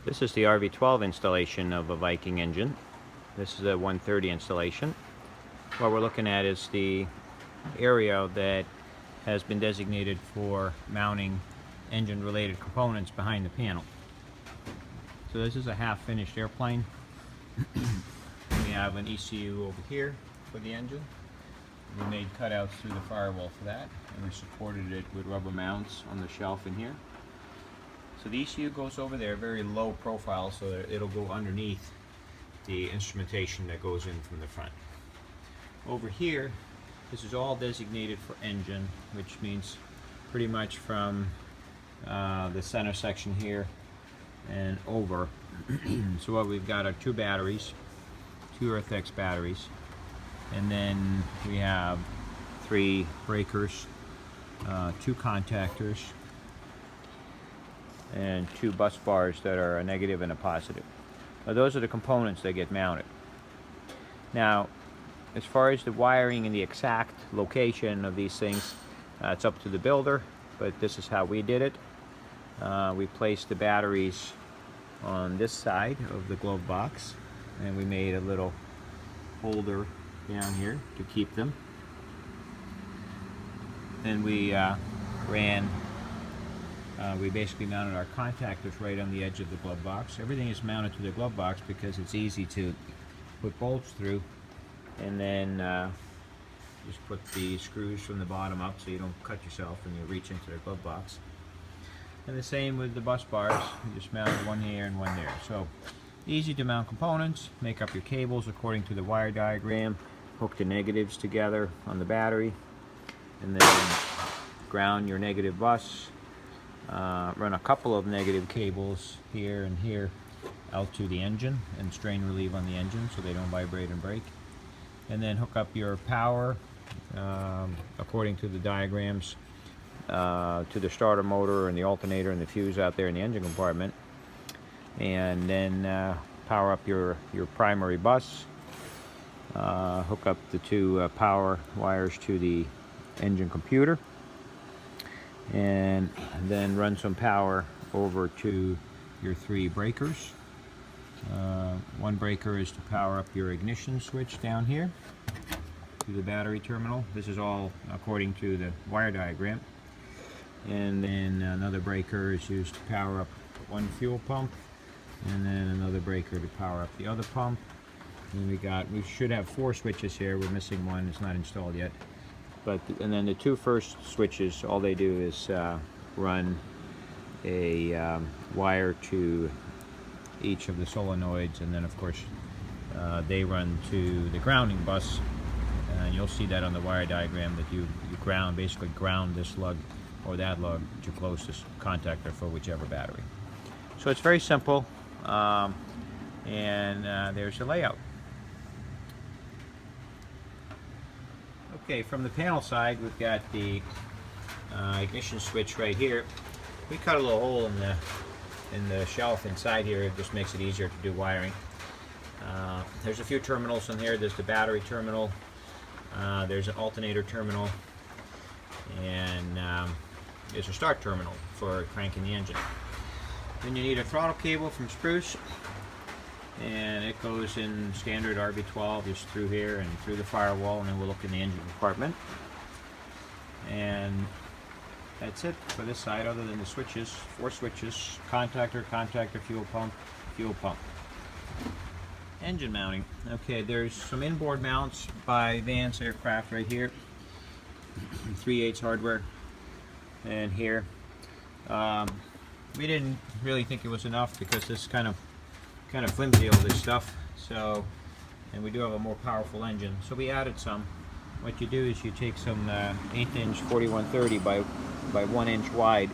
This is the RV-12 installation of a Viking engine. This is a 130 installation. What we're looking at is the area that has been designated for mounting engine-related components behind the panel. So this is a half-finished airplane. We have an ECU over here for the engine. We made cutouts through the firewall for that, and we supported it with rubber mounts on the shelf in here. So the ECU goes over there, very low profile, so that it'll go underneath the instrumentation that goes in from the front. Over here, this is all designated for engine, which means pretty much from the center section here and over. So what we've got are two batteries, two Earth-X batteries, and then we have three breakers, two contactors, and two bus bars that are a negative and a positive. Now, those are the components that get mounted. Now, as far as the wiring and the exact location of these things, it's up to the builder, but this is how we did it. We placed the batteries on this side of the glove box, and we made a little holder down here to keep them. Then we we basically mounted our contactors right on the edge of the glove box. Everything is mounted to the glove box because it's easy to put bolts through, and then just put the screws from the bottom up so you don't cut yourself when you reach into the glove box. And the same with the bus bars. You just mount one here and one there. So easy to mount components. Make up your cables according to the wire diagram. Hook the negatives together on the battery, and then ground your negative bus. Run a couple of negative cables here and here out to the engine and strain relieve on the engine so they don't vibrate and break. And then hook up your power according to the diagrams to the starter motor and the alternator and the fuse out there in the engine compartment. And then power up your primary bus. Hook up the two power wires to the engine computer, and then run some power over to your three breakers. One breaker is to power up your ignition switch down here to the battery terminal. This is all according to the wire diagram. And then another breaker is used to power up one fuel pump, and then another breaker to power up the other pump. And we should have four switches here. We're missing one, it's not installed yet. And then the two first switches, all they do is run a wire to each of the solenoids, and then of course they run to the grounding bus, and you'll see that on the wire diagram that you basically ground this lug or that lug to closest contactor for whichever battery. So it's very simple, and there's the layout. Okay, from the panel side, we've got the ignition switch right here. We cut a little hole in the shelf inside here. It just makes it easier to do wiring. There's a few terminals in here. There's the battery terminal. There's an alternator terminal, and there's a start terminal for cranking the engine. Then you need a throttle cable from Spruce, and it goes in standard RV-12 just through here and through the firewall, and then we'll look in the engine compartment. And that's it for this side, other than the switches, four switches: contactor, fuel pump. Engine mounting. Okay, there's some inboard mounts by Vance Aircraft right here, 3/8 hardware, and here. We didn't really think it was enough because this is kind of flimsy, all this stuff. So, and we do have a more powerful engine, so we added some. What you do is you take some 1/8" 4130 by 1 inch wide,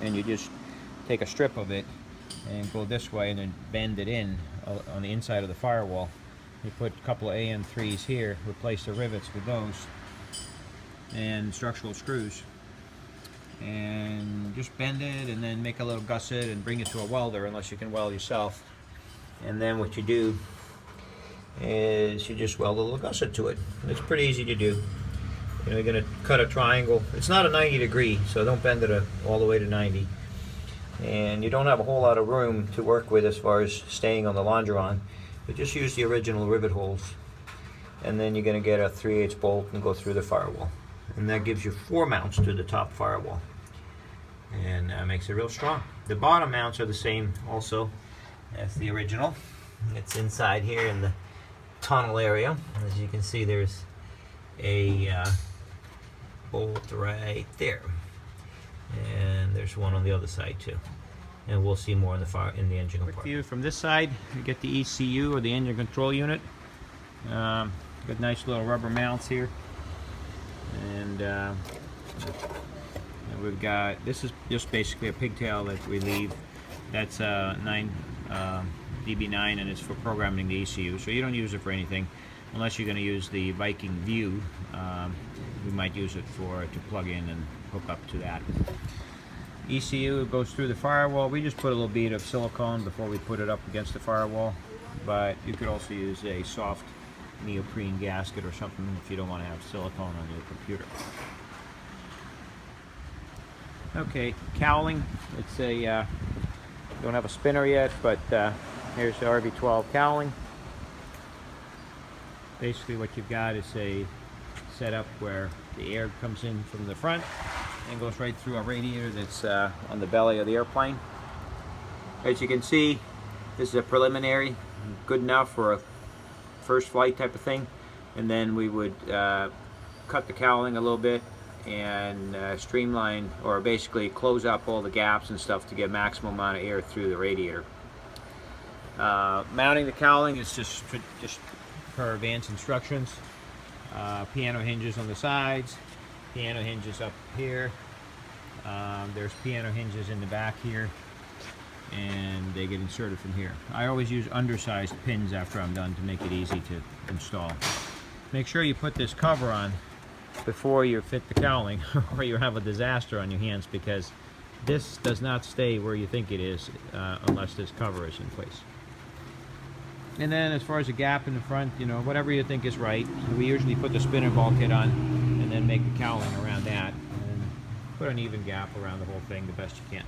and you just take a strip of it and go this way, and then bend it in on the inside of the firewall. You put a couple of AN3s here, replace the rivets with those, and structural screws, and just bend it, and then make a little gusset and bring it to a welder, unless you can weld yourself. And then what you do is you just weld a little gusset to it. It's pretty easy to do. You're going to cut a triangle. It's not a 90 degree, so don't bend it all the way to 90. and you don't have a whole lot of room to work with as far as staying on the longeron, but just use the original rivet holes, and then you're going to get a 3/8 bolt and go through the firewall, and that gives you 4 mounts to the top firewall, and makes it real strong. The bottom mounts are the same also as the original. It's inside here in the tunnel area. As you can see, there's a bolt right there, and there's one on the other side too, and we'll see more in the engine compartment. View from this side, you get the ECU, or the engine control unit. Got nice little rubber mounts here, and we've got, this is just basically a pigtail that we leave. That's 9 DB9, and it's for programming the ECU, so you don't use it for anything unless you're going to use the Viking view. We might use it to plug in and hook up to that. ECU goes through the firewall. We just put a little bead of silicone before we put it up against the firewall, but you could also use a soft neoprene gasket or something if you don't want to have silicone on your computer. Okay, cowling. It's a don't have a spinner yet, but here's the RV-12 cowling. Basically what you've got is a setup where the air comes in from the front and goes right through a radiator that's on the belly of the airplane. As you can see, this is a preliminary, good enough for a first flight type of thing, and then we would cut the cowling a little bit and streamline, or basically close up all the gaps and stuff to get maximum amount of air through the radiator. Mounting the cowling is just per advanced instructions. Piano hinges on the sides, piano hinges up here, there's piano hinges in the back here, and they get inserted from here. I always use undersized pins after I'm done to make it easy to install. Make sure you put this cover on before you fit the cowling or you have a disaster on your hands, because this does not stay where you think it is unless this cover is in place. And then as far as a gap in the front, you know, whatever you think is right. We usually put the spinner bulkhead on and then make the cowling around that, and put an even gap around the whole thing the best you can.